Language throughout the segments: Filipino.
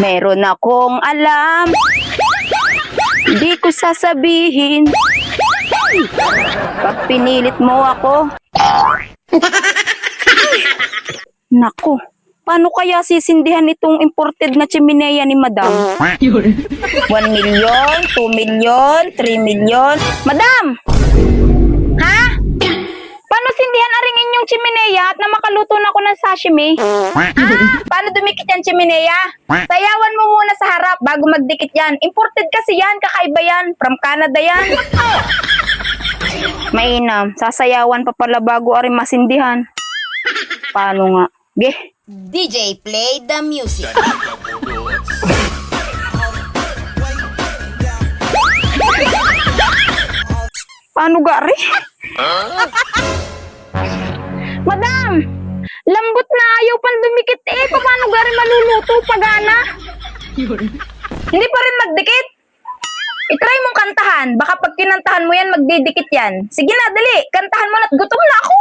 Meron akong alam, di ko sasabihin. Pag pinilit mo ako. Naku, paano kaya sisindihan itong imported na chimenea ni Madam? 1 million, 2 million, 3 million. Madam! Ha? Paano sindihan aring inyong chimenea at na makaluto na ako ng sashimi? Paano dumikit yan chimenea? Sayawan mo muna sa harap bago magdikit yan. Imported kasi yan, kakaiba yan. From Canada yan. Mainam, sasayawan pa pala bago aring masindihan. Paano nga? Ge? DJ, play the music. Paano gari? Madam! Lambot na ayaw pang dumikit eh. Paano gari maluluto pagana? Hindi pa rin magdikit? I-try mong kantahan. Baka pag kinantahan mo yan, magdidikit yan. Sige na, dali. Kantahan mo na't gutom na ako.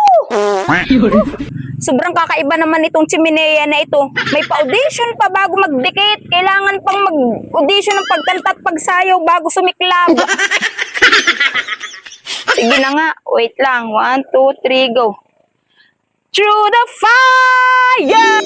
Sobrang kakaiba naman itong chimenea na ito. May pa-audition pa bago magdikit. Kailangan pang mag-audition ng pagkanta at pagsayaw bago sumiklab. Sige na nga. Wait lang. 1, 2, 3, go. Through the fire!